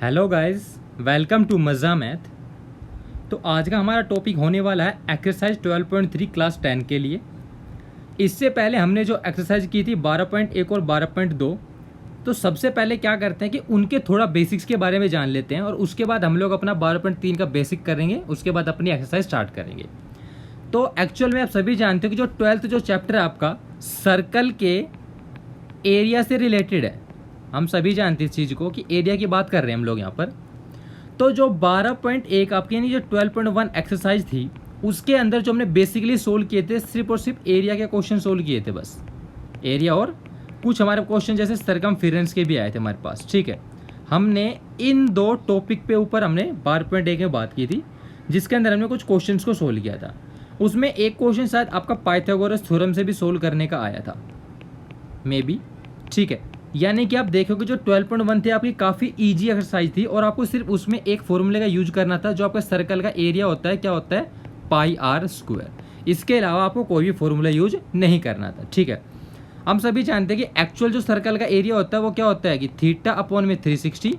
Hello guys, welcome to मज़ा math. तो आज का हमारा टॉपिक होने वाला है एक्सरसाइज 12.3 क्लास 10 के लिए। इससे पहले हमने जो एक्सरसाइज की थी 12.1 और 12.2, तो सबसे पहले क्या करते हैं कि उनके थोड़ा बेसिक्स के बारे में जान लेते हैं और उसके बाद हम लोग अपना 12.3 का बेसिक करेंगे, उसके बाद अपनी एक्सरसाइज स्टार्ट करेंगे। तो एक्चुअल में आप सभी जानते हो कि जो 12th जो चैप्टर है आपका सर्कल के एरिया से रिलेटेड है। हम सभी जानते हैं इस चीज़ को कि एरिया की बात कर रहे हैं हम लोग यहाँ पर। तो जो 12.1 आपकी यानी जो 12.1 एक्सरसाइज थी उसके अंदर जो हमने बेसिकली सोल्व किए थे सिर्फ और सिर्फ एरिया के क्वेश्चन सोल्व किए थे, बस एरिया और कुछ हमारे क्वेश्चन जैसे सरकमफेरेंस के भी आए थे हमारे पास। ठीक है, हमने इन दो टॉपिक पे ऊपर हमने 12.1 में बात की थी जिसके अंदर हमने कुछ क्वेश्चन को सोल्व किया था। उसमें एक क्वेश्चन शायद आपका पाइथागोरस थ्योरम से भी सोल्व करने का आया था मे बी। ठीक है, यानी कि आप देखोगे जो 12.1 थे आपकी काफ़ी इजी एक्सरसाइज थी और आपको सिर्फ उसमें एक फॉर्मूले का यूज करना था। जो आपका सर्कल का एरिया होता है क्या होता है, पाई आर स्क्वायर। इसके अलावा आपको कोई भी फॉर्मूला यूज नहीं करना था। ठीक है, हम सभी जानते हैं कि एक्चुअल जो सर्कल का एरिया होता है वो क्या होता है कि थीटा अपॉन में 360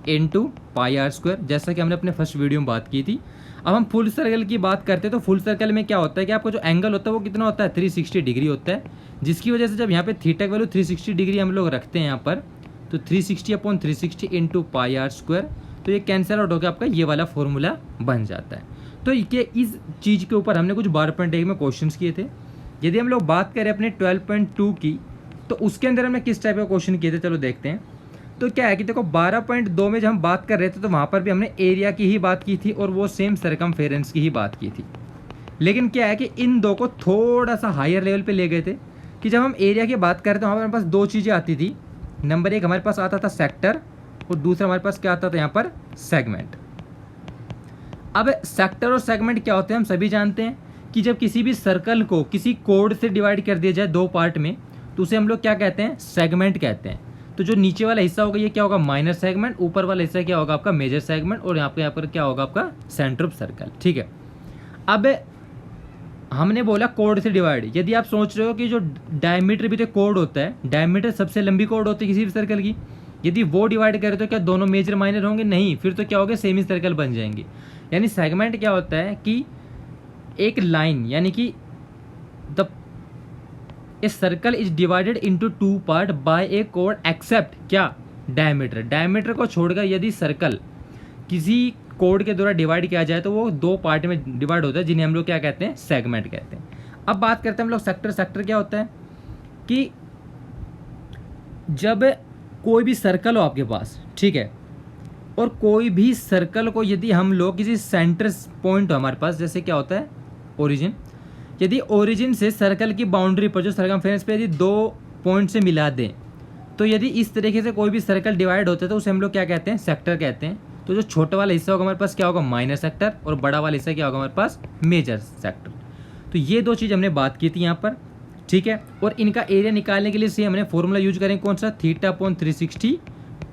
इंटू पाई आर स्क्वायर, जैसा कि हमने अपने फर्स्ट वीडियो में बात की थी। अब हम फुल सर्कल की बात करते हैं तो फुल सर्कल में क्या होता है कि आपका जो एंगल होता है वो कितना होता है 360 डिग्री होता है, जिसकी वजह से जब यहाँ पे थीटा की वैल्यू 360 डिग्री हम लोग रखते हैं यहाँ पर तो 360 upon 360 into pi r square, तो ये कैंसिल आउट होकर आपका ये वाला फॉर्मूला बन जाता है। तो ये इस चीज़ के ऊपर हमने कुछ 12.1 में क्वेश्चन किए थे। यदि हम लोग बात करें अपने 12.2 की तो उसके अंदर हमने किस टाइप का क्वेश्चन किए थे, चलो देखते हैं। तो क्या है कि देखो 12.2 में जब हम बात कर रहे थे तो वहाँ पर भी हमने एरिया की ही बात की थी और वो सेम सरकमफेरेंस की ही बात की थी। लेकिन क्या है कि इन दो को थोड़ा सा हायर लेवल पे ले गए थे कि जब हम एरिया की बात करते हैं वहाँ पर हमारे पास दो चीज़ें आती थी। नंबर एक हमारे पास आता था सेक्टर और दूसरा हमारे पास क्या आता था यहाँ पर सेगमेंट। अब सेक्टर और सेगमेंट क्या होते हैं हम सभी जानते हैं कि जब किसी भी सर्कल को किसी कोड से डिवाइड कर दिया जाए दो पार्ट में तो उसे हम लोग क्या कहते हैं, सेगमेंट कहते हैं। तो जो नीचे वाला हिस्सा होगा ये क्या होगा, माइनर सेगमेंट, ऊपर वाला हिस्सा क्या होगा आपका मेजर सेगमेंट, और यहाँ पर क्या होगा आपका सेंटर ऑफ सर्कल। ठीक है, अब हमने बोला कोड से डिवाइड। यदि आप सोच रहे हो कि जो डायमीटर भी तो कोड होता है, डायमीटर सबसे लंबी कोड होती है किसी भी सर्कल की, यदि वो डिवाइड करें तो क्या दोनों मेजर माइनर होंगे, नहीं, फिर तो क्या होगा सेमी सर्कल बन जाएंगे। यानी सेगमेंट क्या होता है कि एक लाइन, यानी कि the a circle is divided into two part by a कोड एक्सेप्ट क्या, डायमीटर। डायमीटर को छोड़कर यदि सर्कल किसी कोड के द्वारा डिवाइड किया जाए तो वो दो पार्ट में डिवाइड होता है जिन्हें हम लोग क्या कहते हैं, सेगमेंट कहते हैं। अब बात करते हैं हम लोग सेक्टर। सेक्टर क्या होता है कि जब कोई भी सर्कल हो आपके पास, ठीक है, और कोई भी सर्कल को यदि हम लोग किसी सेंटर पॉइंट हो हमारे पास, जैसे क्या होता है ओरिजिन, यदि ओरिजिन से सर्कल की बाउंड्री पर जो सरकमफेरेंस पे यदि दो पॉइंट से मिला दें तो यदि इस तरीके से कोई भी सर्कल डिवाइड होता है तो उसे हम लोग क्या कहते हैं, सेक्टर कहते हैं। तो जो छोटा वाला हिस्सा होगा हमारे पास क्या होगा, माइनर सेक्टर, और बड़ा वाला हिस्सा क्या होगा हमारे पास, मेजर सेक्टर। तो ये दो चीज़ हमने बात की थी यहाँ पर। ठीक है, और इनका एरिया निकालने के लिए से हमने फॉर्मूला यूज करेंगे कौन सा, theta upon 360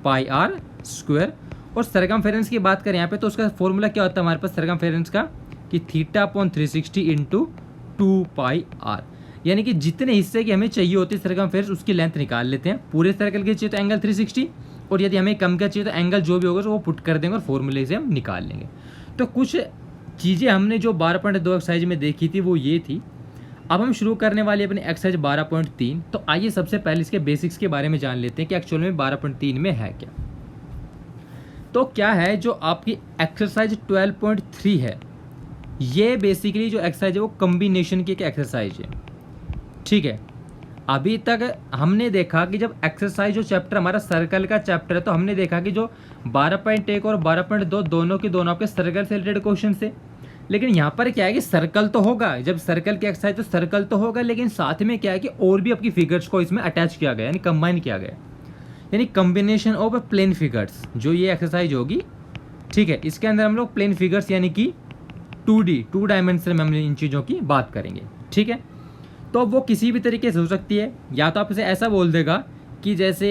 pi r square. और सरकमफेरेंस की बात करें यहाँ पे तो उसका फॉर्मूला क्या होता है हमारे पास सरकमफेरेंस का, कि theta upon 360 into 2 pi r. यानी कि जितने हिस्से की हमें चाहिए होती है सरकमफेरेंस उसकी लेंथ निकाल लेते हैं। पूरे सर्कल की चाहिए तो एंगल 360, और यदि हमें कम का चाहिए तो एंगल जो भी होगा वो पुट कर देंगे और फॉर्मूले से हम निकाल लेंगे। तो कुछ चीज़ें हमने जो 12.2 एक्सरसाइज में देखी थी वो ये थी। अब हम शुरू करने वाले अपने एक्सरसाइज 12.3। तो आइए सबसे पहले इसके बेसिक्स के बारे में जान लेते हैं कि एक्चुअल में 12.3 में है क्या। तो क्या है जो आपकी एक्सरसाइज 12.3 है, ये बेसिकली जो एक्सरसाइज है वो कम्बिनेशन की एक एक्सरसाइज है। ठीक है, अभी तक हमने देखा कि जब एक्सरसाइज जो चैप्टर हमारा सर्कल का चैप्टर है तो हमने देखा कि जो 12.1 और 12.2 दोनों के दोनों आपके सर्कल से रिलेटेड क्वेश्चन थे। लेकिन यहाँ पर क्या है कि सर्कल तो होगा, जब सर्कल की एक्सरसाइज तो सर्कल तो होगा, लेकिन साथ में क्या है कि और भी आपकी फिगर्स को इसमें अटैच किया गया, यानी कंबाइन किया गया, यानी कम्बिनेशन ऑफ प्लेन फिगर्स जो ये एक्सरसाइज होगी। ठीक है, इसके अंदर हम लोग प्लेन फिगर्स यानी कि 2D 2 डायमेंशन में हम इन चीज़ों की बात करेंगे। ठीक है, तो वो किसी भी तरीके से हो सकती है, या तो आप इसे ऐसा बोल देगा कि जैसे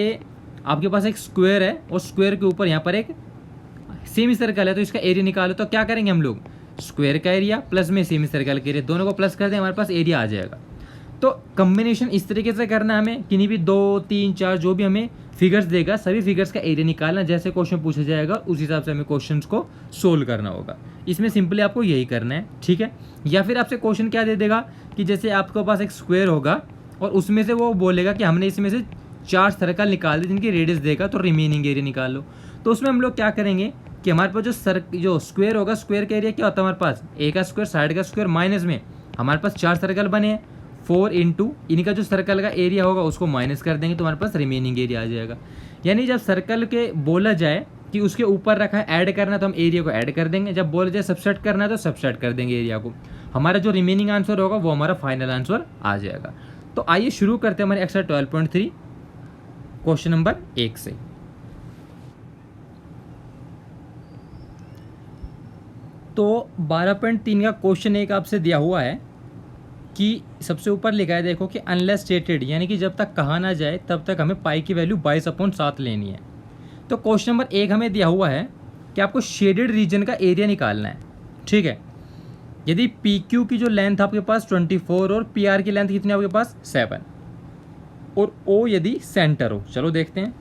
आपके पास एक स्क्वायर है और स्क्वायर के ऊपर यहाँ पर एक सेमी सर्कल है तो इसका एरिया निकालो, तो क्या करेंगे हम लोग, स्क्वायर का एरिया प्लस में सेमी सर्कल का एरिया दोनों को प्लस कर दें, हमारे पास एरिया आ जाएगा। तो कम्बिनेशन इस तरीके से करना है हमें, किन्हीं भी 2 3 4 जो भी हमें फिगर्स देगा, सभी फिगर्स का एरिया निकालना, जैसे क्वेश्चन पूछा जाएगा उस हिसाब से हमें क्वेश्चंस को सोल्व करना होगा। इसमें सिंपली आपको यही करना है, ठीक है। या फिर आपसे क्वेश्चन क्या दे देगा कि जैसे आपके पास एक स्क्वायर होगा और उसमें से वो बोलेगा कि हमने इसमें से 4 सर्कल निकाल दी जिनकी रेडियस देगा, तो रिमेनिंग एरिया निकाल लो। तो उसमें हम लोग क्या करेंगे कि हमारे पास जो स्क्वायर होगा, स्क्वायर का एरिया क्या होता है हमारे पास, ए का स्क्वायर साइड का स्क्वायर माइनस में हमारे पास 4 सर्कल बने हैं, 4 इंटू इनका जो सर्कल का एरिया होगा उसको माइनस कर देंगे तो हमारे पास रिमेनिंग एरिया आ जाएगा। यानी जब सर्कल के बोला जाए कि उसके ऊपर रखा है ऐड करना तो हम एरिया को ऐड कर देंगे, जब बोला जाए सबसेट करना है तो सबसेट कर देंगे एरिया को। हमारा जो रिमेनिंग आंसर होगा वो हमारा फाइनल आंसर आ जाएगा। तो आइए शुरू करते हैं हमारे एक्सरसाइज 12.3 क्वेश्चन नंबर 1 से। तो 12.3 का क्वेश्चन एक आपसे दिया हुआ है कि सबसे ऊपर लिखा है देखो कि अनलेस स्टेटेड, यानी कि जब तक कहा ना जाए तब तक हमें पाई की वैल्यू 22/7 लेनी है। तो क्वेश्चन नंबर 1 हमें दिया हुआ है कि आपको शेडेड रीजन का एरिया निकालना है, ठीक है। यदि पी क्यू की जो लेंथ आपके पास 24 और पी आर की लेंथ कितनी आपके पास 7 और ओ यदि सेंटर हो। चलो देखते हैं।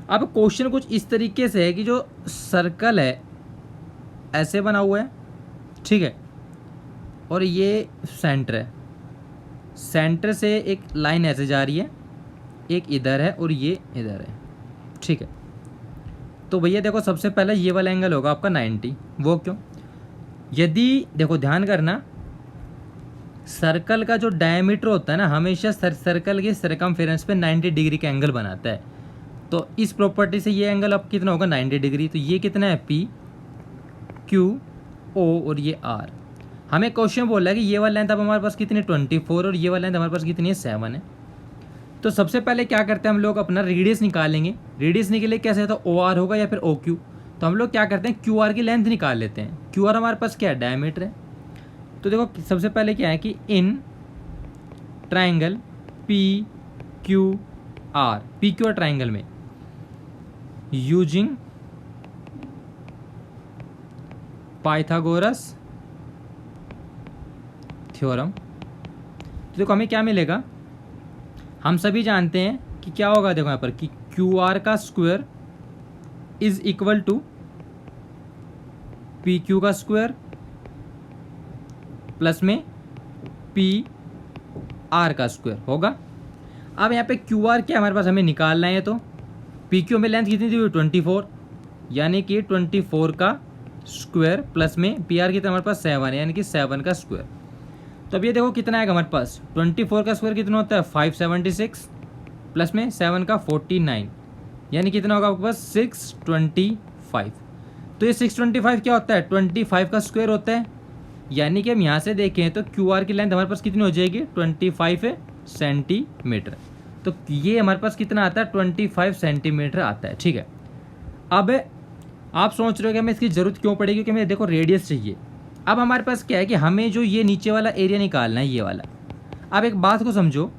अब क्वेश्चन कुछ इस तरीके से है कि जो सर्कल है ऐसे बना हुआ है, ठीक है, और ये सेंटर है, सेंटर से एक लाइन ऐसे जा रही है, एक इधर है और ये इधर है, ठीक है। तो भैया देखो सबसे पहले ये वाला एंगल होगा आपका 90। वो क्यों? यदि देखो ध्यान करना, सर्कल का जो डायमीटर होता है ना हमेशा सर्कल के सरकमफेरेंस पे 90 डिग्री का एंगल बनाता है। तो इस प्रॉपर्टी से ये एंगल अब कितना होगा 90 डिग्री। तो ये कितना है पी क्यू ओ और ये आर। हमें क्वेश्चन बोल रहा है कि ये वाला लेंथ अब हमारे पास कितनी 24 और ये वाला लेंथ हमारे पास कितनी है 7 है। तो सबसे पहले क्या करते हैं हम लोग अपना रेडियस निकालेंगे। रेडियस निकले कैसे है तो ओ आर होगा या फिर ओ क्यू। तो हम लोग क्या करते हैं क्यू आर की लेंथ निकाल लेते हैं। क्यू आर हमारे पास क्या है डायमीटर है। तो देखो सबसे पहले क्या है कि in triangle P Q R, P Q R triangle में यूजिंग पाइथागोरस थ्योरम। तो देखो हमें क्या मिलेगा, हम सभी जानते हैं कि क्या होगा, देखो यहाँ पर कि क्यू आर का square is equal to P Q का स्क्वायर प्लस में पी आर का स्क्वायर होगा। अब यहाँ पे क्यू आर क्या हमारे पास हमें निकालना है, तो पी क्यू में लेंथ कितनी दी हुई 24, यानी कि 24 का स्क्वायर प्लस में पी आर कितना हमारे पास 7 है, यानी कि 7 का स्क्वायर। तो अब ये देखो कितना आएगा हमारे पास 24 का स्क्वायर कितना होता है 576 प्लस में 7 का 49, यानी कितना होगा आपके पास 625। तो ये 625 क्या होता है 25 का स्क्वायर होता है, यानी कि हम यहाँ से देखें तो क्यू आर की लेंथ हमारे पास कितनी हो जाएगी 25 सेंटीमीटर। तो ये हमारे पास कितना आता है 25 सेंटीमीटर आता है, ठीक है। अब आप सोच रहे हो कि हमें इसकी ज़रूरत क्यों पड़ेगी, क्योंकि हमें देखो रेडियस चाहिए। अब हमारे पास क्या है कि हमें जो ये नीचे वाला एरिया निकालना है ये वाला। अब एक बात को समझो,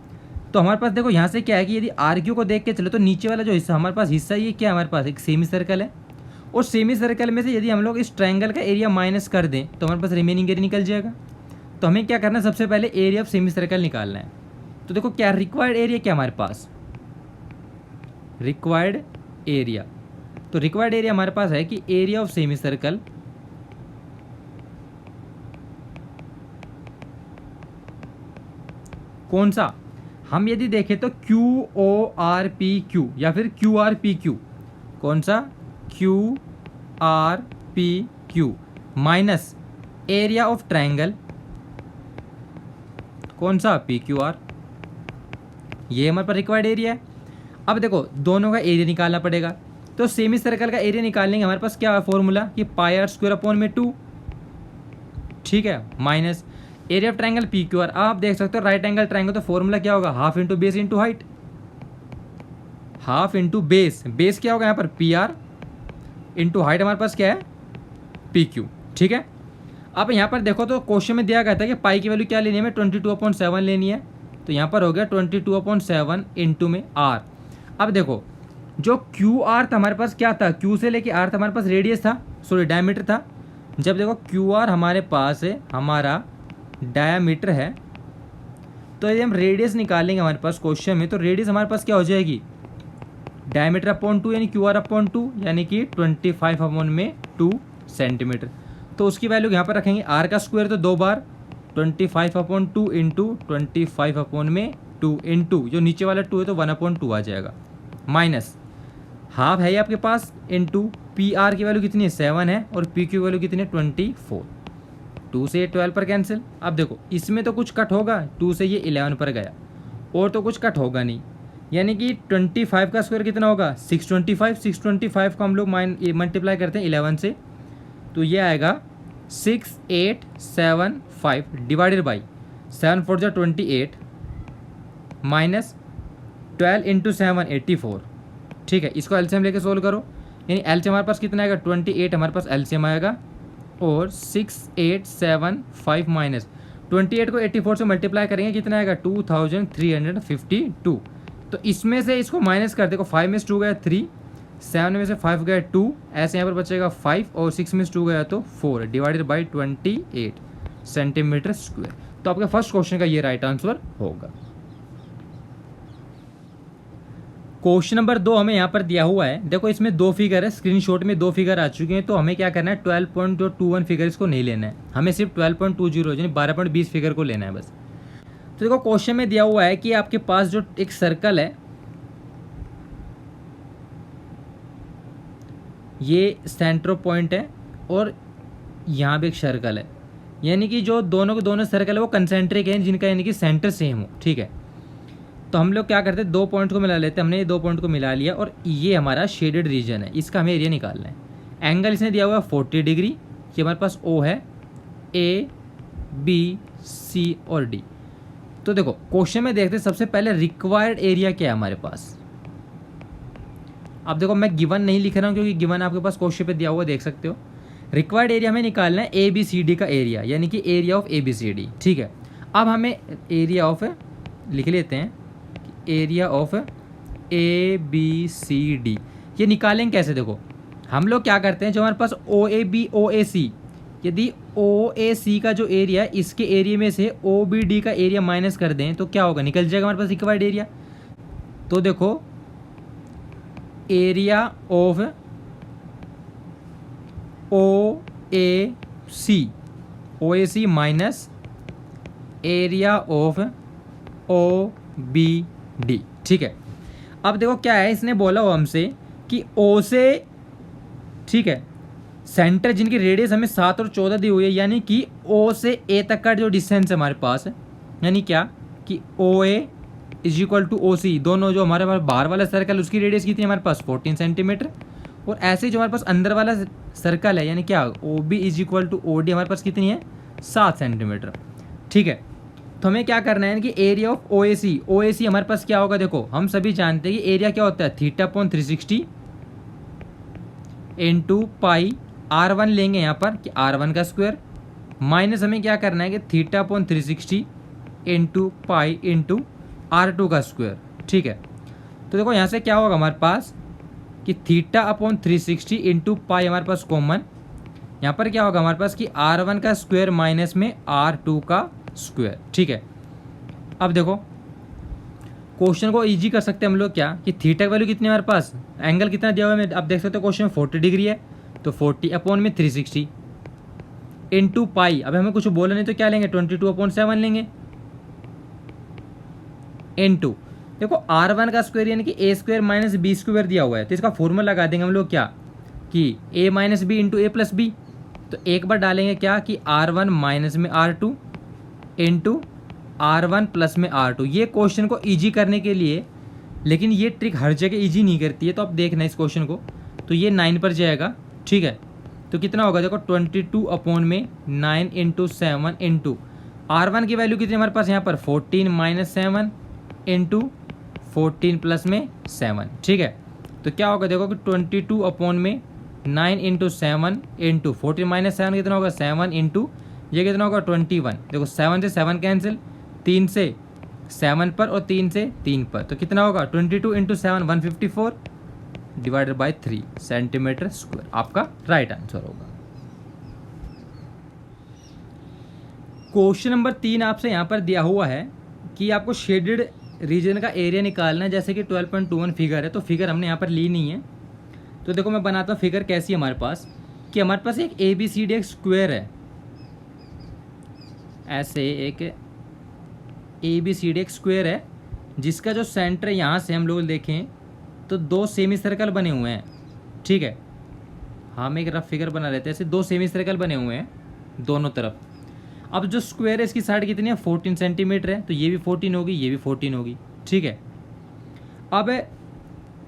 तो हमारे पास देखो यहाँ से क्या है कि यदि आर क्यू को देख के चलो तो नीचे वाला जो हिस्सा हमारे पास हिस्सा ये क्या हमारे पास एक सेमी सर्कल है, और सेमी सर्कल में से यदि हम लोग इस ट्रायंगल का एरिया माइनस कर दें तो हमारे पास रिमेनिंग एरिया निकल जाएगा। तो हमें क्या करना है, सबसे पहले एरिया ऑफ सेमी सर्कल निकालना है। तो देखो क्या रिक्वायर्ड एरिया क्या हमारे पास, रिक्वायर्ड एरिया, तो रिक्वायर्ड एरिया हमारे पास है कि एरिया ऑफ सेमी सर्कल कौन सा, हम यदि देखें तो Q O R P Q या फिर क्यू आर पी क्यू, कौन सा Q R P Q minus area of triangle कौन सा पी क्यू आर, ये हमारे पास रिक्वायर्ड एरिया है। अब देखो दोनों का एरिया निकालना पड़ेगा। तो सेमी सर्कल का एरिया निकालने के हमारे पास क्या है फॉर्मूला कि पाई आर स्क्वायर अपॉन में 2, ठीक है, minus area of triangle P Q R. आप देख सकते हो राइट एंगल ट्रायंगल, तो फॉर्मूला क्या होगा half into base into height, half into base, base क्या होगा यहाँ पर पी आर इंटू हाइट हमारे पास क्या है पी क्यू, ठीक है। अब यहाँ पर देखो तो क्वेश्चन में दिया गया था कि पाई की वैल्यू क्या लेनी है हमें 22/7 लेनी है। तो यहाँ पर हो गया 22/7 इंटू में आर। अब देखो जो क्यू आर था हमारे पास क्या था, क्यू से लेके आर था हमारे पास रेडियस था, सॉरी डायमीटर था। जब देखो क्यू आर हमारे पास है हमारा डायमीटर है, तो यदि हम रेडियस निकालेंगे हमारे पास क्वेश्चन में, तो रेडियस हमारे पास क्या हो जाएगी डायमीटर अपॉन 2 यानी QR/2 यानी कि 25/2 सेंटीमीटर। तो उसकी वैल्यू यहाँ पर रखेंगे, आर का स्क्वायर तो 2 बार 25/2 इंटू 25/2 इंटू जो नीचे वाला 2 है तो 1/2 आ जाएगा, माइनस हाफ है ये आपके पास, इंटू पी आर की वैल्यू कितनी है 7 है और पी की वैल्यू कितनी है 24। 2 से ये 12 पर कैंसिल। अब देखो इसमें तो कुछ कट होगा, 2 से ये 11 पर गया और तो कुछ कट होगा नहीं, यानी कि 25 का स्क्वायर कितना होगा 625। 625 को हम लोग मल्टीप्लाई करते हैं 11 से, तो ये आएगा 6875 डिवाइडेड बाई 7 4 जा 28 माइनस 12 इंटू 7 84। ठीक है, इसको एलसीएम लेके सोल्व करो, यानी एलसीएम हमारे पास कितना आएगा 28 हमारे पास एलसीएम आएगा और 6875 माइनस 28 को 84 से मल्टीप्लाई करेंगे कितना आएगा 2352। तो इसमें से इसको माइनस कर देखो, 5 में से 2 गया 3, 7 में से 5 गया 2, ऐसे यहाँ पर बचेगा 5 और 6 में से 2 गया तो 4 डिवाइडेड बाई 28 सेंटीमीटर स्क्वायर। तो आपका फर्स्ट क्वेश्चन का ये राइट आंसर होगा। क्वेश्चन नंबर 2 हमें यहाँ पर दिया हुआ है, देखो इसमें 2 फिगर है, स्क्रीनशॉट में 2 फिगर आ चुके हैं, तो हमें क्या करना है 12.21 फिगर इसको नहीं लेना है, हमें सिर्फ 12.20 यानी 12.20 फिगर को लेना है बस। तो देखो क्वेश्चन में दिया हुआ है कि आपके पास जो एक सर्कल है, ये सेंटर पॉइंट है और यहाँ भी एक सर्कल है, यानी कि जो दोनों के दोनों सर्कल है वो कंसेंट्रिक हैं, जिनका यानी कि सेंटर सेम हो। ठीक है, तो हम लोग क्या करते हैं 2 पॉइंट को मिला लेते हैं, हमने ये 2 पॉइंट को मिला लिया और ये हमारा शेडेड रीजन है, इसका हमें एरिया निकालना है। एंगल इसने दिया हुआ है 40 डिग्री, ये हमारे पास O है, A B C और D। तो देखो क्वेश्चन में देखते हैं सबसे पहले रिक्वायर्ड एरिया क्या है हमारे पास। अब देखो मैं गिवन नहीं लिख रहा हूँ क्योंकि गिवन आपके पास क्वेश्चन पे दिया हुआ देख सकते हो। रिक्वायर्ड एरिया हमें निकालना है ABCD का एरिया, यानी कि एरिया ऑफ ABCD। ठीक है, अब हमें एरिया ऑफ लिख लेते हैं, एरिया ऑफ ABCD ये निकालेंगे कैसे। देखो हम लोग क्या करते हैं, जो हमारे पास OAB OAC, यदि OAC का जो एरिया है इसके एरिया में से OBD का एरिया माइनस कर दें तो क्या होगा, निकल जाएगा हमारे पास रिक्वायर्ड एरिया। तो देखो area of OAC minus area of OBD। ठीक है, अब देखो क्या है, इसने बोला हो हमसे कि O से, ठीक है, सेंटर जिनकी रेडियस हमें 7 और 14 दी हुई है, यानी कि O से A तक का जो डिस्टेंस है हमारे पास है, यानी क्या कि OA is equal to OC, दोनों जो हमारे पास बाहर वाला सर्कल उसकी रेडियस कितनी है हमारे पास 14 सेंटीमीटर, और ऐसे जो हमारे पास अंदर वाला सर्कल है यानी क्या OB is equal to OD हमारे पास कितनी है 7 सेंटीमीटर। ठीक है, तो हमें क्या करना है कि एरिया ऑफ OAC हमारे पास क्या होगा, देखो हम सभी जानते हैं कि एरिया क्या होता है θ/360 इंटू पाई R1 लेंगे यहाँ पर कि R1 का स्क्वायर, माइनस हमें क्या करना है कि θ/360 इंटू पाई इंटू R2 का स्क्वायर। ठीक है, तो देखो यहाँ से क्या होगा हमारे पास कि θ/360 इंटू पाई हमारे पास कॉमन, यहाँ पर क्या होगा हमारे पास कि R1 का स्क्वायर माइनस में R2 का स्क्वायर। ठीक है, अब देखो क्वेश्चन को इजी कर सकते हैं हम लोग क्या कि थीटा की वैल्यू कितनी है हमारे पास, एंगल कितना दिया हुआ है आप देख सकते हो क्वेश्चन में 40 डिग्री है, तो 40/360 इंटू पाई, अब हमें कुछ बोला नहीं तो क्या लेंगे 22/7 लेंगे, इंटू देखो R1 का स्क्वायर यानी कि A square minus B square दिया हुआ है, तो इसका फॉर्मूला लगा देंगे हम लोग क्या कि A minus B into A plus B. तो एक बार डालेंगे क्या कि R1 माइनस में R2 इंटू R1 प्लस में R2। ये क्वेश्चन को इजी करने के लिए, लेकिन ये ट्रिक हर जगह इजी नहीं करती है, तो आप देखना इस क्वेश्चन को, तो ये 9 पर जाएगा। ठीक है, तो कितना होगा देखो 22/9 इंटू 7 इंटू R1 की वैल्यू कितनी हमारे पास यहाँ पर 14 माइनस 7 इंटू 14 प्लस में 7। ठीक है, तो क्या होगा देखो कि 22/9 इंटू 7 इंटू 14 माइनस 7 कितना होगा 7 इंटू ये कितना होगा 21। देखो 7 से 7 कैंसिल, 3 से 7 पर और 3 से 3 पर, तो कितना होगा 22 into 7 154 divided by 3 centimetre square, आपका राइट आंसर होगा। क्वेश्चन नंबर 3 आपसे यहाँ पर दिया हुआ है कि आपको शेडेड रीजन का एरिया निकालना है, जैसे कि 12.21 फिगर है, तो फिगर हमने यहाँ पर ली नहीं है। तो देखो मैं बनाता हूँ फिगर कैसी है हमारे पास, कि हमारे पास एक ABCD एक स्क्वायर है, ऐसे एक ABCD एक स्क्वायर है जिसका जो सेंटर यहाँ से हम लोग देखें तो 2 सेमी सर्कल बने हुए हैं, ठीक है। हम एक रफ फिगर बना लेते हैं, ऐसे 2 सेमी सर्कल बने हुए हैं दोनों तरफ। अब जो स्क्वायर है इसकी साइड कितनी है, 14 सेंटीमीटर है, तो ये भी 14 होगी, ये भी 14 होगी, ठीक है। अब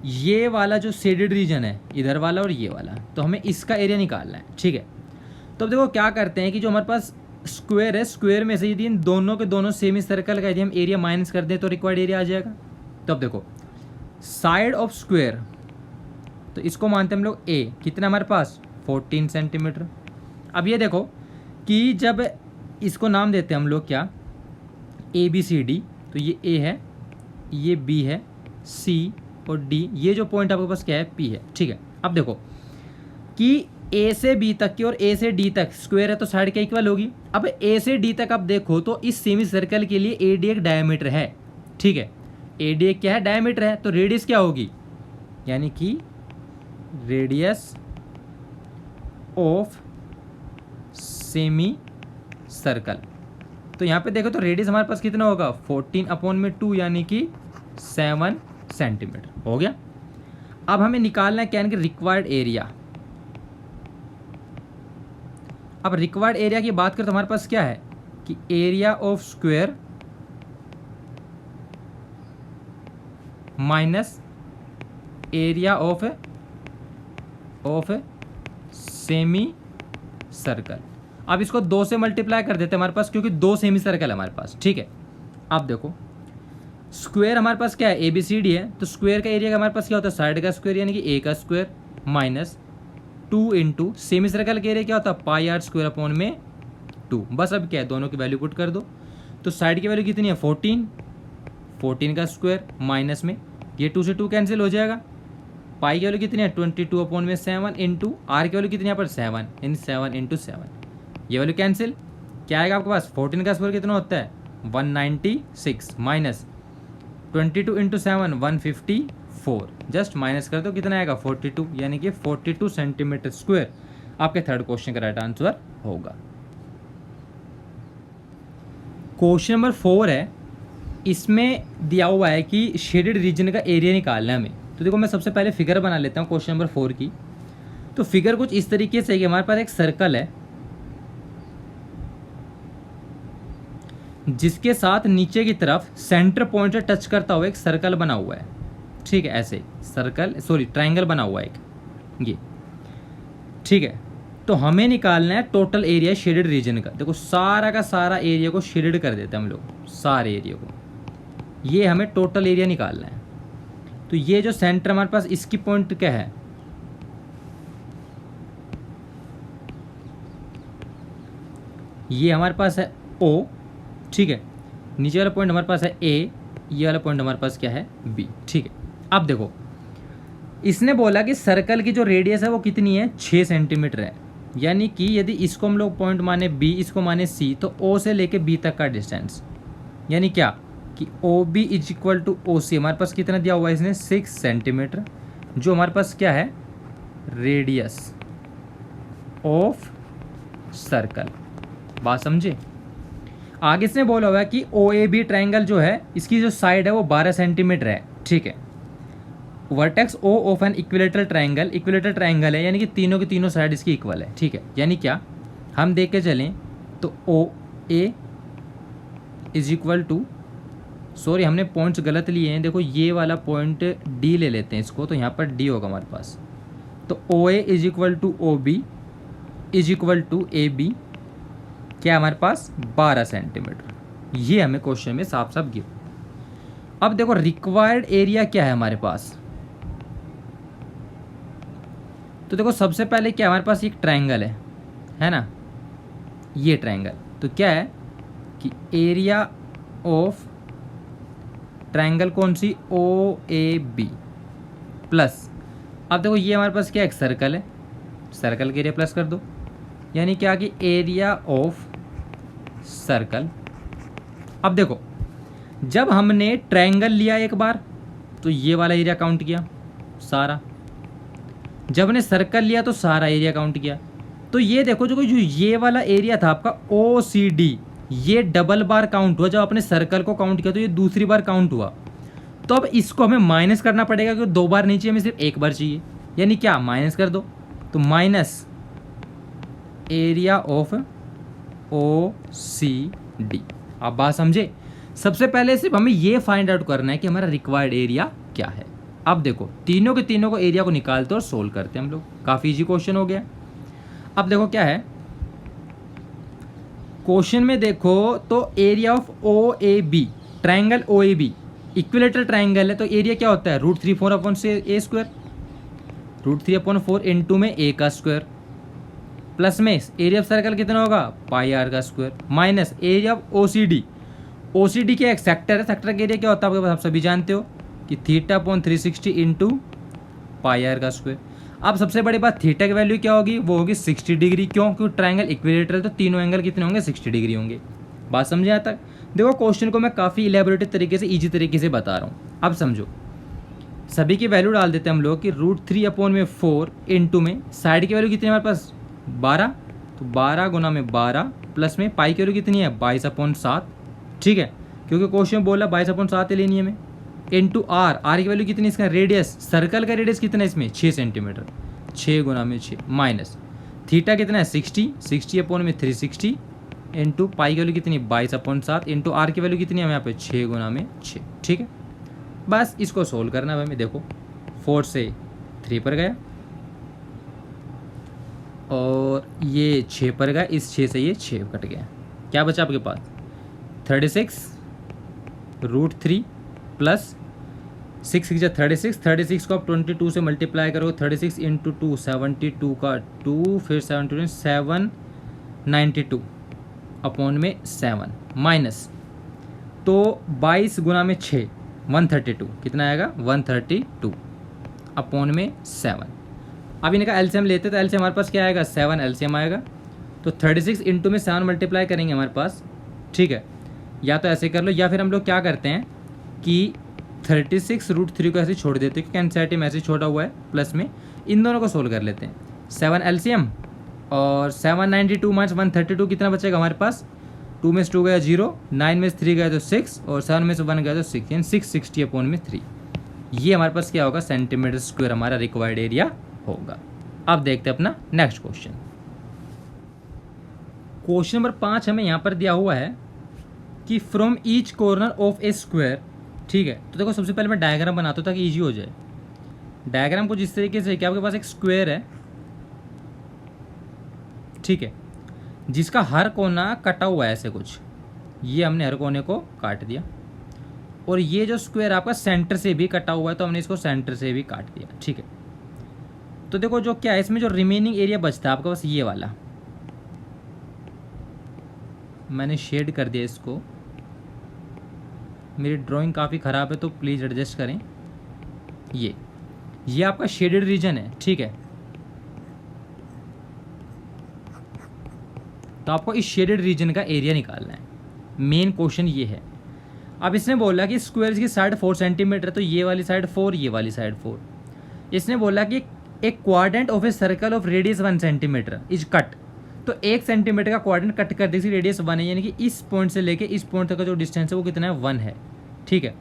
ये वाला जो शेडेड रीजन है, इधर वाला और ये वाला, तो हमें इसका एरिया निकालना है, ठीक है। तो अब देखो क्या करते हैं कि जो हमारे पास स्क्वायर है, स्क्वायर में से यदि इन दोनों के दोनों सेमी सर्कल का यदि हम एरिया माइनस कर दें तो रिक्वायर्ड एरिया आ जाएगा। तो अब देखो साइड ऑफ स्क्वायर, तो इसको मानते हैं हम लोग ए, कितना हमारे पास 14 सेंटीमीटर। अब ये देखो कि जब इसको नाम देते हैं हम लोग क्या, ABCD, तो ये A है, ये B है, C और D, ये जो पॉइंट आपके पास क्या है, P है, ठीक है। अब देखो कि A से B तक की और A से D तक स्क्वायर है तो साइड क्या इक्वल होगी। अब A से D तक आप देखो तो इस सेमी सर्कल के लिए AD एक डायमीटर है, ठीक है। AD एक क्या है, डायमीटर है, तो रेडियस क्या होगी, यानी कि रेडियस ऑफ सेमी सर्कल। तो यहाँ पे देखो तो रेडियस हमारे पास कितना होगा, 14/2 यानी कि 7 सेंटीमीटर हो गया। अब हमें निकालना है क्या, इनके रिक्वायर्ड एरिया। अब रिक्वायर्ड एरिया की बात करें तो हमारे पास क्या है कि area of square minus area of semi circle. अब इसको 2 से मल्टीप्लाई कर देते हैं हमारे पास, क्योंकि 2 सेमी सर्कल है हमारे पास, ठीक है। अब देखो स्क्वायर हमारे पास क्या है, ABCD है, तो स्क्वायर का एरिया हमारे पास क्या होता है, साइड का स्क्वायर यानी कि A का square minus 2 into semi circle का एरिया क्या होता है, πr²/2। बस अब क्या है, दोनों की वैल्यू पुट कर दो, तो साइड की वैल्यू कितनी है 14 का स्क्वायर माइनस में ये 2 से 2 कैंसिल हो जाएगा, पाई की वैल्यू कितनी है 22/7 इंटू आर की वैल्यू कितनी है यहाँ पर 7, इन 7 इंटू 7, ये वैल्यू कैंसिल, क्या आएगा आपके पास, 14 का स्क्वायर कितना होता है 196 माइनस 22 इंटू 7 154, जस्ट माइनस कर दो, कितना आएगा 42, यानी कि 42 सेंटीमीटर स्क्वायर आपके थर्ड क्वेश्चन का राइट आंसर होगा। क्वेश्चन नंबर 4 है, इसमें दिया हुआ है कि शेडेड रीजन का एरिया निकालना है हमें। तो देखो मैं सबसे पहले फिगर बना लेता हूँ क्वेश्चन नंबर 4 की। तो फिगर कुछ इस तरीके से है कि हमारे पास एक सर्कल है जिसके साथ नीचे की तरफ सेंटर पॉइंट से टच करता हुआ एक सर्कल बना हुआ है, ठीक है, ऐसे ट्रायंगल बना हुआ है एक, ये ठीक है। तो हमें निकालना है टोटल एरिया शेडेड रीजन का। देखो सारा का सारा एरिया को शेडेड कर देते हैं हम लोग, सारे एरिया को, ये हमें टोटल एरिया निकालना है। तो ये जो सेंटर हमारे पास इसकी पॉइंट क्या है, ये हमारे पास है O, ठीक है, नीचे वाला पॉइंट हमारे पास है A, ये वाला पॉइंट हमारे पास क्या है B, ठीक है। अब देखो इसने बोला कि सर्कल की जो रेडियस है वो कितनी है 6 सेंटीमीटर है, यानी कि यदि इसको हम लोग पॉइंट माने B, इसको माने C, तो O से लेके B तक का डिस्टेंस, यानी क्या कि OB is equal to OC हमारे पास कितना दिया हुआ है इसने 6 सेंटीमीटर, जो हमारे पास क्या है रेडियस ऑफ सर्कल। बात समझे। आगे से बोला हुआ है कि OAB ट्रायंगल जो है इसकी जो साइड है वो 12 सेंटीमीटर है, ठीक है। Vertex O of an equilateral triangle है, यानी कि तीनों की तीनों साइड इसकी इक्वल है, ठीक है। यानी क्या हम देख के चलें तो OA is equal to, sorry हमने पॉइंट्स गलत लिए हैं, देखो ये वाला पॉइंट D ले लेते हैं इसको, तो यहाँ पर D होगा हमारे पास। तो OA is equal to OB is equal to AB क्या हमारे पास 12 सेंटीमीटर, ये हमें क्वेश्चन में साफ साफ गिव। अब देखो रिक्वायर्ड एरिया क्या है हमारे पास, तो देखो सबसे पहले क्या हमारे पास एक ट्रायंगल है ना, ये ट्रायंगल, तो क्या है कि एरिया ऑफ ट्रायंगल कौन सी OAB प्लस, अब देखो ये हमारे पास क्या एक सर्कल है, सर्कल के एरिया प्लस कर दो, यानी क्या कि एरिया ऑफ सर्कल। अब देखो जब हमने ट्रायंगल लिया एक बार तो ये वाला एरिया काउंट किया सारा, जब हमने सर्कल लिया तो सारा एरिया काउंट किया। तो ये देखो जो ये वाला एरिया था आपका OCD, ये डबल बार काउंट हुआ। जब आपने सर्कल को काउंट किया तो ये दूसरी बार काउंट हुआ। तो अब इसको हमें माइनस करना पड़ेगा क्योंकि 2 बार नहीं चाहिए, हमें सिर्फ 1 बार चाहिए। यानी क्या, माइनस कर दो, तो माइनस एरिया ऑफ OCD। आप बात समझे। सबसे पहले सिर्फ हमें ये फाइंड आउट करना है कि हमारा रिक्वायर्ड एरिया क्या है। अब देखो तीनों के तीनों को एरिया को निकालते और सोल्व करते हैं हम लोग। काफ़ी इजी क्वेश्चन हो गया। अब देखो क्या है क्वेश्चन में, देखो तो area of OAB, triangle OAB equilateral triangle है, तो एरिया क्या होता है √3/4 √3/4 इंटू में a का स्क्वायर, प्लस में एरिया ऑफ सर्कल कितना होगा πr का square, minus area of OCD क्या एक सेक्टर है, सेक्टर का एरिया क्या होता है आपके पास, आप सभी जानते हो कि θ/360 इंटू πr का स्क्वायर। अब सबसे बड़ी बात, थीटा की वैल्यू क्या होगी, वो होगी 60 डिग्री। क्यों, क्योंकि ट्राइंगल इक्विलेटरल, तो तीनों एंगल कितने होंगे 60 डिग्री होंगे। बात समझे यहाँ तक। देखो क्वेश्चन को मैं काफ़ी इलेबोरेटेड तरीके से, ईजी तरीके से बता रहा हूँ। अब समझो, सभी की वैल्यू डाल देते हैं हम लोग कि √3/4 इंटू में साइड की वैल्यू कितनी है हमारे पास 12, तो 12 गुना में 12 प्लस में पाई की वैल्यू कितनी है 22/7, ठीक है, क्योंकि क्वेश्चन बोला 22/7 लेनी है हमें, इंटू आर की वैल्यू कितनी, इसका रेडियस, सर्कल का रेडियस कितना है इसमें 6 सेंटीमीटर, 6 गुना में 6, माइनस थीटा कितना है 60/360 इंटू पाई की वैल्यू कितनी 22/7 इंटू आर की वैल्यू कितनी है यहाँ पे 6 गुना में 6, ठीक है। बस इसको सोल्व करना है हमें। देखो 4 से 3 पर गया और ये 6 पर गया, इस 6 से ये 6 कट गया, क्या बचा आपके पास 36 √3 प्लस 6 की 36 को आप 22 से मल्टीप्लाई करो, 36 इंटू 2 72 का 2, फिर 792 अपॉन में 7 माइनस, तो 22 गुना में 6 132, कितना आएगा 132 अपॉन में 7। अब इनका एलसीएम लेते तो एलसीएम हमारे पास क्या आएगा 7 एलसीएम आएगा, तो 36 इंटू में 7 मल्टीप्लाई करेंगे हमारे पास, ठीक है। या तो ऐसे कर लो, या फिर हम लोग क्या करते हैं कि 36 √3 को ऐसे छोड़ देते हैं क्योंकि एनसीईआरटी में ऐसे छोड़ा हुआ है, प्लस में इन दोनों को सोल्व कर लेते हैं। 7 एलसीएम और 792 माइनस 132 कितना बचेगा हमारे पास, 2 में से 2 गया 0, 9 में से 3 गया तो 6 और 7 में से 1 गया तो 6, यानी 660 अपॉन में 3। ये हमारे पास क्या होगा सेंटीमीटर स्क्वायर हमारा रिक्वायर्ड एरिया होगा। अब देखते हैं अपना नेक्स्ट क्वेश्चन। क्वेश्चन नंबर 5 हमें यहाँ पर दिया हुआ है कि from each corner of A square, ठीक है। तो देखो सबसे पहले मैं डायग्राम बनाता हूँ ताकि ईजी हो जाए। डायग्राम को जिस तरीके से कि आपके पास एक स्क्वायर है, ठीक है, जिसका हर कोना कटा हुआ है ऐसे कुछ, ये हमने हर कोने को काट दिया, और ये जो स्क्वायर आपका सेंटर से भी कटा हुआ है तो हमने इसको सेंटर से भी काट दिया, ठीक है। तो देखो जो क्या है इसमें जो रिमेनिंग एरिया बचता है आपका बस ये वाला, मैंने शेड कर दिया इसको, मेरी ड्राइंग काफ़ी ख़राब है तो प्लीज़ एडजस्ट करें। ये आपका शेडेड रीजन है, ठीक है। तो आपको इस शेडेड रीजन का एरिया निकालना है, मेन क्वेश्चन ये है। अब इसने बोला कि स्क्वायर की साइड 4 सेंटीमीटर, तो ये वाली साइड 4, ये वाली साइड 4। इसने बोला कि एक quadrant of a circle of radius 1 centimetre is cut, तो 1 सेंटीमीटर का क्वाड्रेंट कट कर देगी, रेडियस 1 है, यानी कि इस पॉइंट से लेके इस पॉइंट तक का जो डिस्टेंस है वो कितना है 1 है, ठीक है।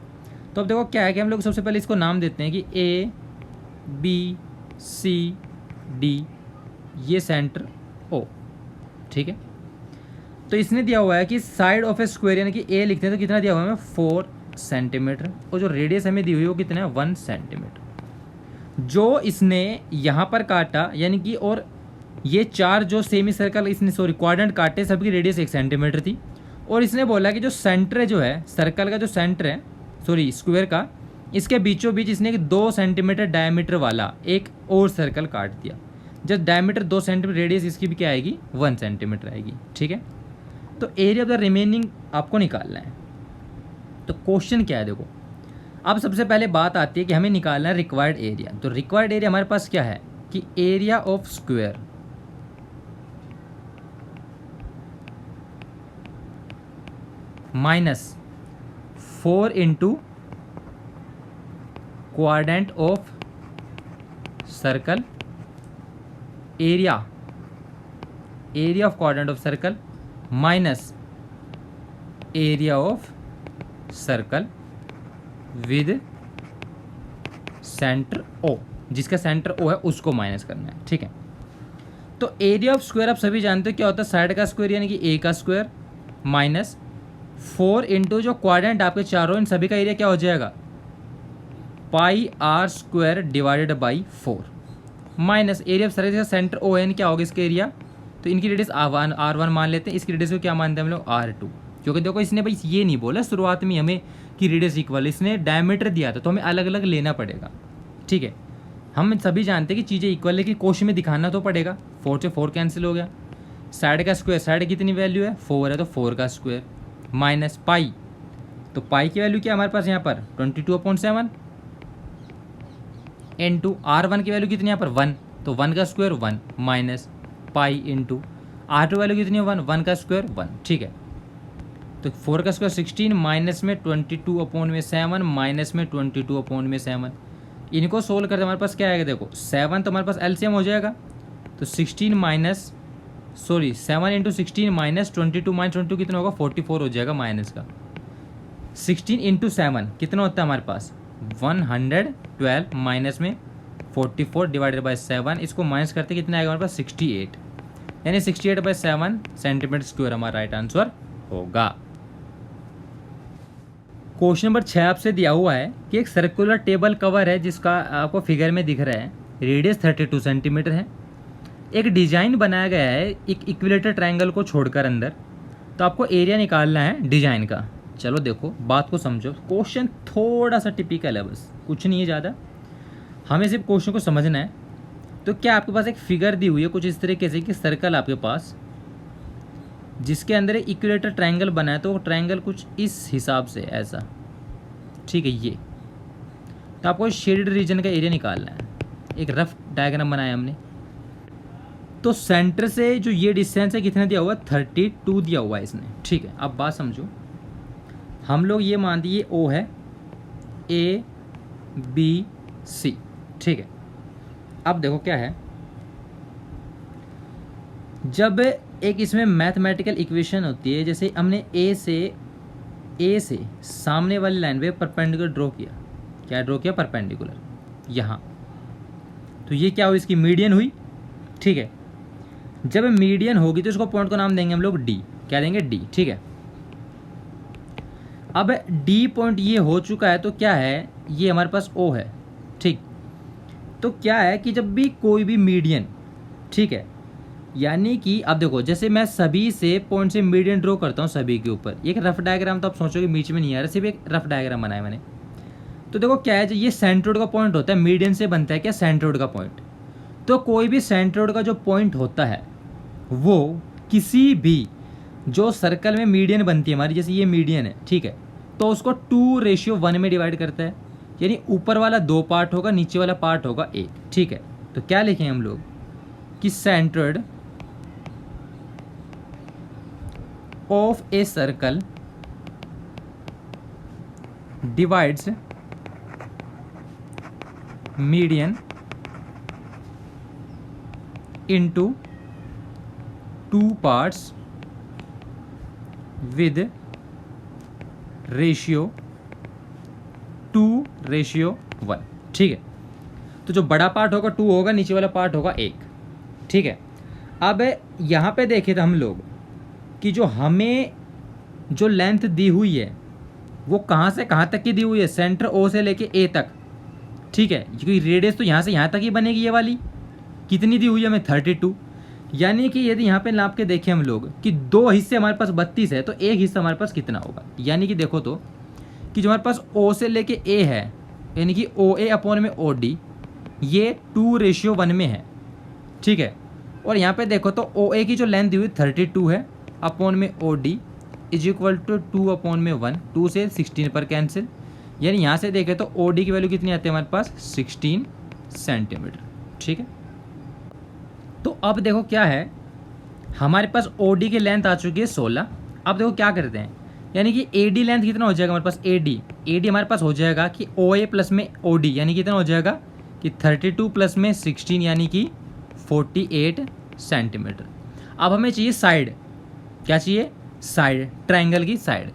तो अब देखो क्या है कि हम लोग सबसे पहले इसको नाम देते हैं कि A B C D, ये सेंटर O, ठीक है। तो इसने दिया हुआ है कि साइड ऑफ ए स्क्वायर यानी कि A लिखते हैं तो कितना दिया हुआ है हमें 4 सेंटीमीटर, और जो रेडियस हमें दी हुई है वो कितना है 1 सेंटीमीटर। जो इसने यहाँ पर काटा यानी कि, और ये 4 जो सेमी सर्कल इसने क्वाड्रेंट काटे सबकी रेडियस 1 सेंटीमीटर थी, और इसने बोला कि जो सेंटर जो है सर्कल का, जो सेंटर है स्क्वायर का, इसके बीचों बीच इसने 2 सेंटीमीटर डायमीटर वाला एक और सर्कल काट दिया। जब डायमीटर 2 सेंटीमीटर, रेडियस इसकी भी क्या आएगी 1 सेंटीमीटर आएगी, ठीक है। तो एरिया ऑफ द रिमेनिंग आपको निकालना है। तो क्वेश्चन क्या है देखो, अब सबसे पहले बात आती है कि हमें निकालना है रिक्वायर्ड एरिया। तो रिक्वायर्ड एरिया हमारे पास क्या है कि area of square minus 4 into quadrant of circle area of quadrant of circle minus area of circle with centre O, जिसका सेंटर ओ है उसको माइनस करना है। ठीक है, तो एरिया ऑफ स्क्वायर आप सभी जानते हो क्या होता है, साइड का स्क्वायर यानी कि ए का स्क्वायर माइनस 4 इंटू जो क्वाड्रेंट आपके चारों, इन सभी का एरिया क्या हो जाएगा, pi r square divided by 4 minus area of circle का सेंटर ओ एन क्या होगा इसका एरिया, तो इनकी रेडियस R1 मान लेते हैं, इसकी रेडियस को क्या मानते हैं हम लोग R2, क्योंकि देखो इसने भाई ये नहीं बोला शुरुआत में हमें कि रेडियस इक्वल, इसने डायमीटर दिया था तो हमें अलग अलग लेना पड़ेगा। ठीक है, हम सभी जानते हैं कि चीज़ें इक्वल है कि क्वेश्चन में दिखाना तो पड़ेगा। 4 से 4 कैंसिल हो गया, साइड का स्क्वायर, साइड कितनी वैल्यू है 4 है तो 4 का स्क्वायर माइनस पाई, तो पाई की वैल्यू क्या हमारे पास यहाँ पर 22/7 इंटू R1 की वैल्यू कितनी यहाँ पर 1, तो 1 का square 1 minus pi into R2 value कितनी है 1 का स्क्वायर 1। ठीक है, तो 4 का स्क्वायर 16 माइनस में 22/7 माइनस में 22/7, इनको सोल्व करते हमारे पास क्या आएगा, देखो 7 तो हमारे पास एलसीएम हो जाएगा, तो 7 इंटू 16 माइनस 22 कितना होगा 44 हो जाएगा माइनस का। 16 इंटू 7 कितना होता है हमारे पास 112 माइनस में 44 डिवाइडेड बाई 7, इसको माइनस करते कितना आएगा हमारे पास 68, यानी 68/7 सेंटीमीटर स्क्वायर हमारा राइट आंसर होगा। क्वेश्चन नंबर 6 आपसे दिया हुआ है कि एक सर्कुलर टेबल कवर है जिसका आपको फिगर में दिख रहा है, रेडियस 32 सेंटीमीटर है, एक डिजाइन बनाया गया है एक इक्विलेटर ट्रायंगल को छोड़कर अंदर, तो आपको एरिया निकालना है डिजाइन का। चलो देखो बात को समझो, क्वेश्चन थोड़ा सा टिपिकल है, बस कुछ नहीं है ज़्यादा, हमें सिर्फ क्वेश्चन को समझना है। तो क्या आपके पास एक फिगर दी हुई है कुछ इस तरीके से कि सर्कल आपके पास जिसके अंदर एक इक्विलेटर ट्रायंगल बना है, तो वो ट्रायंगल कुछ इस हिसाब से ऐसा, ठीक है ये, तो आपको शेडेड रीजन का एरिया निकालना है। एक रफ डायग्राम बनाया हमने, तो सेंटर से जो ये डिस्टेंस है कितना दिया हुआ है 32 दिया हुआ है इसने। ठीक है, अब बात समझो, हम लोग ये मान दिए ओ है ABC, ठीक है। अब देखो क्या है, जब एक इसमें मैथमेटिकल इक्वेशन होती है, जैसे हमने ए से सामने वाली लाइन पे परपेंडिकुलर ड्रॉ किया, क्या ड्रॉ किया परपेंडिकुलर यहाँ, तो ये क्या हुई इसकी मीडियन हुई। ठीक है, जब मीडियन होगी तो इसको पॉइंट को नाम देंगे हम लोग डी, क्या देंगे डी। ठीक है, अब डी पॉइंट ये हो चुका है, तो क्या है ये हमारे पास ओ है। ठीक, तो क्या है कि जब भी कोई भी मीडियन, ठीक है, यानी कि अब देखो जैसे मैं सभी से पॉइंट से मीडियन ड्रॉ करता हूँ सभी के ऊपर, एक रफ डायग्राम, तो आप सोचोगे बीच में नहीं आ रहा, सिर्फ एक रफ डायग्राम बनाया मैंने। तो देखो क्या है, जो ये सेंट्रोइड का पॉइंट होता है, मीडियन से बनता है क्या सेंट्रोइड का पॉइंट, तो कोई भी सेंट्रोइड का जो पॉइंट होता है वो किसी भी जो सर्कल में मीडियन बनती है हमारी, जैसे ये मीडियन है, ठीक है, तो उसको 2:1 में डिवाइड करता है, यानी ऊपर वाला 2 पार्ट होगा, नीचे वाला पार्ट होगा 1। ठीक है, तो क्या लिखें हम लोग कि centroid of a circle divides median into 2 parts with ratio 2:1। ठीक है, तो जो बड़ा पार्ट होगा 2 होगा, नीचे वाला पार्ट होगा 1। ठीक है, अब यहाँ पे देखें तो हम लोग कि जो हमें जो लेंथ दी हुई है वो कहाँ से कहाँ तक की दी हुई है, सेंटर ओ से लेके ए तक। ठीक है, क्योंकि रेडियस तो यहाँ से यहाँ तक ही बनेगी, ये वाली कितनी दी हुई है हमें 32, यानी कि यदि यहाँ पे नाप के देखें हम लोग कि 2 हिस्से हमारे पास 32 है, तो एक हिस्सा हमारे पास कितना होगा, यानी कि देखो तो कि जो हमारे पास O से लेके A है, यानी कि OA/OD ये 2:1 में है। ठीक है, और यहाँ पे देखो तो OA की जो लेंथ दी हुई 32 है, अपॉन में OD इज इक्वल टू 2/1, 2 से 16 पर कैंसिल, यानी यहाँ से देखें तो OD की वैल्यू कितनी आती है हमारे पास 16 सेंटीमीटर। ठीक है, तो अब देखो क्या है, हमारे पास OD की लेंथ आ चुकी है 16। अब देखो क्या करते हैं, यानी कि ए डी लेंथ कितना हो जाएगा हमारे पास, ए डी हमारे पास हो जाएगा कि ओ ए प्लस में ओ डी, यानी कितना हो जाएगा कि 32 प्लस में 16 यानी कि 48 सेंटीमीटर। अब हमें चाहिए साइड, क्या चाहिए, साइड, ट्रायंगल की साइड।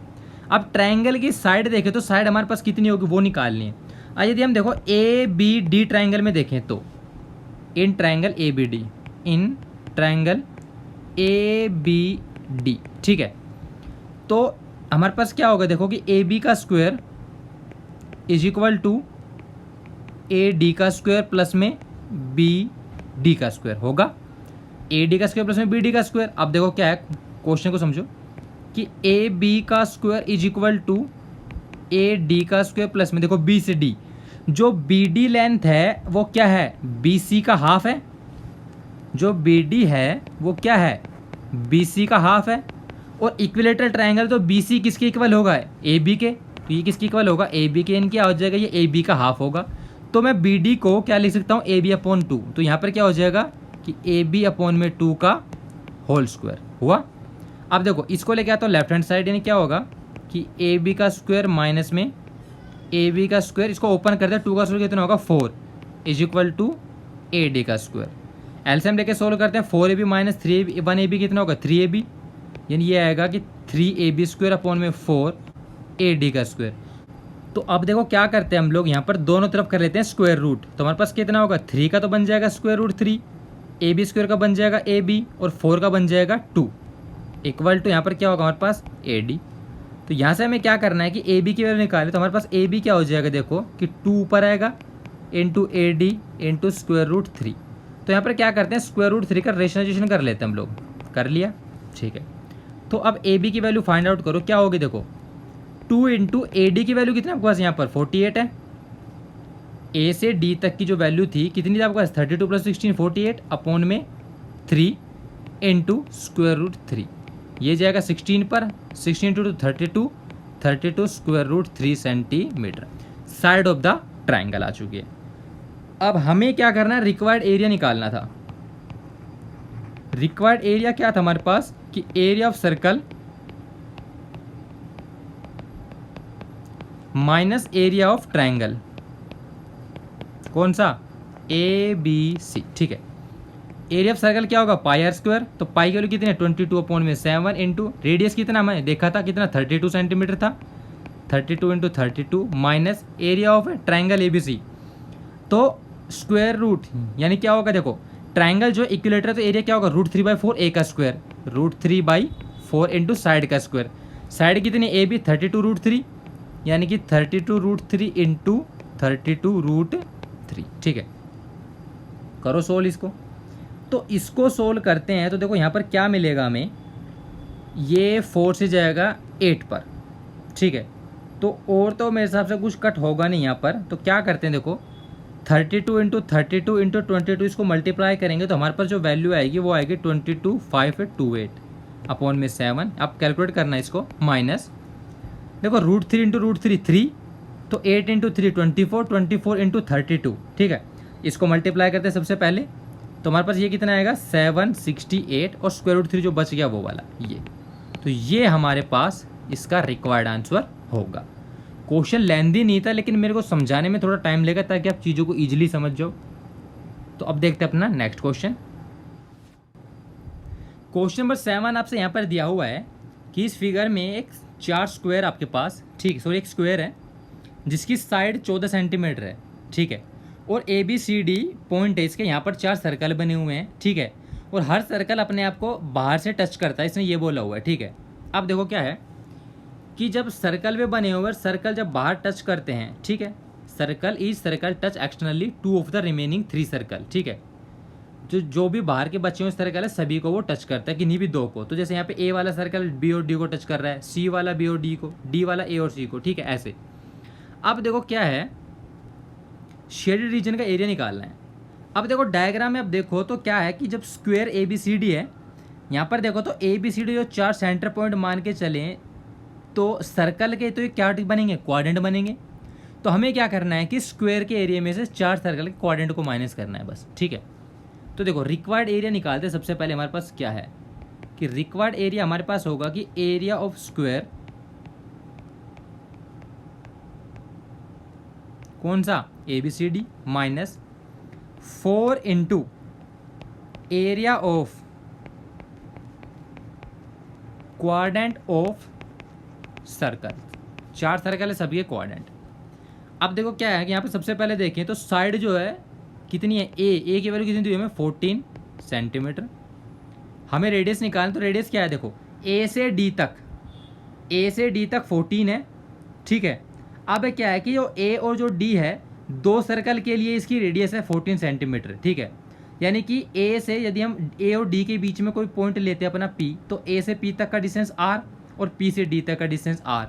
अब ट्रायंगल की साइड देखें तो साइड हमारे पास कितनी होगी वो निकालनी है। अब यदि हम देखो ए बी डी ट्रायंगल में देखें तो in triangle A B D, in triangle A B D, ठीक है, तो हमारे पास क्या होगा, देखो कि ए बी का square is equal to A D का स्क्वायर प्लस में बी डी का स्क्वायर होगा, ए डी का स्क्वायर प्लस में बी डी का स्क्वायर। अब देखो क्या है, क्वेश्चन को समझो कि ए बी का square is equal to A D का स्क्वायर प्लस में, देखो बी से डी, जो बी डी लेंथ है वो क्या है, बी सी का हाफ है, जो बी डी है वो क्या है, बी सी का हाफ है, और इक्विलेटरल ट्रायंगल तो बी सी किसके इक्वल होगा, ए बी के, तो ये किसके इक्वल होगा, ए बी के, यानी क्या हो जाएगा, ये ए बी का हाफ होगा। तो मैं बी डी को क्या लिख सकता हूँ, ए बी अपॉन 2, तो यहाँ पर क्या हो जाएगा कि ए बी अपॉन में 2 का होल स्क्वायर हुआ। अब देखो इसको लेके आता हूँ लेफ्ट हैंड साइड, यानी क्या होगा कि ए बी का स्क्वायर माइनस में ए बी का स्क्वायर, इसको ओपन कर दे, 2 का स्क्वायर कितना होगा 4 is equal to A D का स्क्वायर। एलसीएम लेके सोल्व करते हैं, 4ab माइनस 3ab 1ab कितना होगा 3ab, यानी ये आएगा कि 3ab स्क्वायर अपॉन में 4ad का स्क्वायर। तो अब देखो क्या करते हैं हम लोग, यहाँ पर दोनों तरफ कर लेते हैं स्क्वायर रूट, तो हमारे पास कितना होगा 3 का तो बन जाएगा स्क्वायर रूट 3, ab स्क्वायर का बन जाएगा ab, और 4 का बन जाएगा 2 इक्वल टू यहाँ पर क्या होगा हमारे पास ad। तो यहाँ से हमें क्या करना है कि ab की वैल्यू निकाले, तो हमारे पास ab क्या हो जाएगा, देखो कि 2 ऊपर आएगा into ad into square root 3। तो यहाँ पर क्या करते हैं स्क्वायर रूट 3 का रेशनलाइजेशन कर लेते हैं हम लोग, कर लिया, ठीक है। तो अब ए बी की वैल्यू फाइंड आउट करो, क्या होगी, देखो 2 इंटू ए डी की वैल्यू कितना आपके पास यहाँ पर 48 है, ए से डी तक की जो वैल्यू थी कितनी थी आपके पास 32 प्लस 16 48 अपॉन में 3 इंटू स्क्वायर रूट 3, ये जाएगा 16 पर, 16 into 32 32 square root 3 centimetre. Side of the triangle आ चुकी है। अब हमें क्या करना है, रिक्वायर्ड एरिया निकालना था। रिक्वायर्ड एरिया क्या था हमारे पास कि area of circle minus area of triangle, कौन सा, ए बी सी, ठीक है। एरिया ऑफ सर्कल क्या होगा पाई आर स्क्वायर, तो पाई की वैल्यू कितनी है 22 अपॉन में 7 इंटू रेडियस कितना मैंने देखा था कितना 32 सेंटीमीटर था, 32 into 32 minus area of triangle A B C, तो स्क्वायर रूट, यानी क्या होगा, देखो ट्रायंगल जो इक्विलेटर है तो एरिया क्या होगा √3/4 ए का स्क्वायर, √3/4 इंटू साइड का स्क्वायर, साइड कितनी ए बी 32 √3, यानी कि 32 √3 इंटू 32 √3, ठीक है। करो सोल्व इसको, तो इसको सोल्व करते हैं तो देखो यहाँ पर क्या मिलेगा हमें, ये 4 से जाएगा 8 पर, ठीक है। तो और तो मेरे हिसाब से कुछ कट होगा नहीं यहाँ पर, तो क्या करते हैं देखो 32 इंटू 32 इंटू 22 इसको मल्टीप्लाई करेंगे तो हमारे पास जो वैल्यू आएगी वो आएगी 22,528 अपॉन में 7। अब कैलकुलेट करना है इसको, माइनस देखो √3 इंटू √3 3, तो 8 इंटू 3 24, 24 इंटू 32, ठीक है। इसको मल्टीप्लाई करते हैं सबसे पहले, तो हमारे पास ये कितना आएगा 768, और स्क्वायर रूट 3 जो बच गया वो वाला ये, तो ये हमारे पास इसका रिक्वायर्ड आंसर होगा। क्वेश्चन लेंदी नहीं था लेकिन मेरे को समझाने में थोड़ा टाइम लेगा ताकि आप चीज़ों को ईजिली समझ जाओ। तो अब देखते हैं अपना नेक्स्ट क्वेश्चन। क्वेश्चन नंबर 7 आपसे यहाँ पर दिया हुआ है कि इस फिगर में एक 4 स्क्वायर आपके पास, ठीक, सॉरी एक स्क्वायर है जिसकी साइड 14 सेंटीमीटर है, ठीक है, और A B C D point है इसके, यहाँ पर 4 सर्कल बने हुए हैं, ठीक है, और हर सर्कल अपने आप को बाहर से टच करता है, इसने ये बोला हुआ है, ठीक है। अब देखो क्या है कि जब सर्कल में बने हुए सर्कल जब बाहर टच करते हैं, ठीक है, circle touch externally 2 of the remaining 3 circle, ठीक है, जो भी बाहर के बचे हुए सर्कल है सभी को वो टच करता है, किन्हीं भी 2 को। तो जैसे यहाँ पे ए वाला सर्कल बी और डी को टच कर रहा है, सी वाला बी और डी को, डी वाला ए और सी को, ठीक है, ऐसे। अब देखो क्या है, शेडेड रीजन का एरिया निकालना है। अब देखो डायग्राम में अब देखो तो क्या है कि जब square A B C D है, यहाँ पर देखो तो ए बी सी डी जो 4 सेंटर पॉइंट मान के चलें तो सर्कल के तो ये क्या बनेंगे, क्वाड्रेंट बनेंगे। तो हमें क्या करना है कि स्क्वायर के एरिया में से 4 सर्कल के क्वाड्रेंट को माइनस करना है बस, ठीक है। तो देखो रिक्वायर्ड एरिया निकालते हैं। सबसे पहले हमारे पास क्या है कि रिक्वायर्ड एरिया हमारे पास होगा कि एरिया ऑफ स्क्वायर कौन सा ABCD minus 4 into area of quadrant of circle. 4 circle है, सभी के क्वाड्रेंट। अब देखो क्या है कि यहाँ पे सबसे पहले देखें तो साइड जो है कितनी है, ए की वैल्यू कितनी दी हमें 14 सेंटीमीटर। हमें रेडियस निकालना, तो रेडियस क्या है देखो ए से डी तक 14 है, ठीक है। अब क्या है कि जो ए और जो डी है, दो सर्कल के लिए इसकी रेडियस है 14 सेंटीमीटर, ठीक है। यानी कि ए से यदि हम ए और डी के बीच में कोई पॉइंट लेते हैं अपना पी, तो ए से पी तक का डिस्टेंस आर और पी से डी तक का डिस्टेंस आर,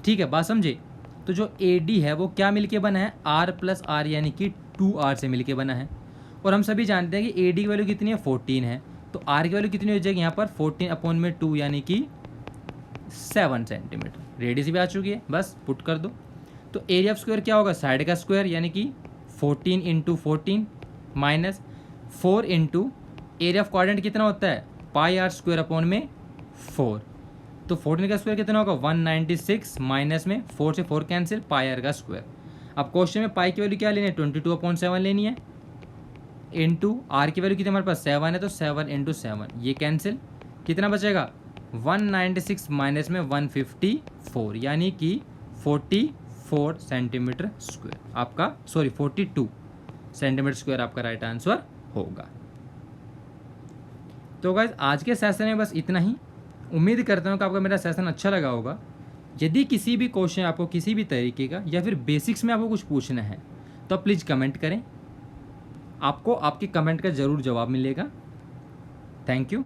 ठीक है, बात समझे। तो जो ए डी है वो क्या मिलके बना है, आर प्लस आर, यानी कि 2r से मिलके बना है। और हम सभी जानते हैं कि ए डी की वैल्यू कितनी है 14 है, तो आर की वैल्यू कितनी हो जाएगी यहाँ पर 14/2 यानी कि 7 सेंटीमीटर। रेडियस भी आ चुकी है, बस पुट कर दो। तो एरिया ऑफ स्क्वायर क्या होगा, साइड का स्क्वायर, यानी कि 14 into 14 minus 4 into area of quadrant कितना होता है πr² तो 14 का स्क्वायर कितना होगा 196 माइनस में 4 से 4 कैंसिल, πr का स्क्वायर। अब क्वेश्चन में पाई की वैल्यू क्या लेनी है 22/7 लेनी है, इंटू आर की वैल्यू कितनी हमारे पास 7 है, तो 7 इंटू 7 ये कैंसिल, कितना बचेगा 196 माइनस में 154 यानी कि 44 सेंटीमीटर स्क्वायर आपका, 42 सेंटीमीटर स्क्वायर आपका राइट आंसर होगा। तो गाइस आज के सेशन में बस इतना ही। उम्मीद करता हूँ कि आपको मेरा सेशन अच्छा लगा होगा। यदि किसी भी क्वेश्चन आपको किसी भी तरीके का या फिर बेसिक्स में आपको कुछ पूछना है तो आप प्लीज़ कमेंट करें, आपको आपके कमेंट का ज़रूर जवाब मिलेगा। Thank you.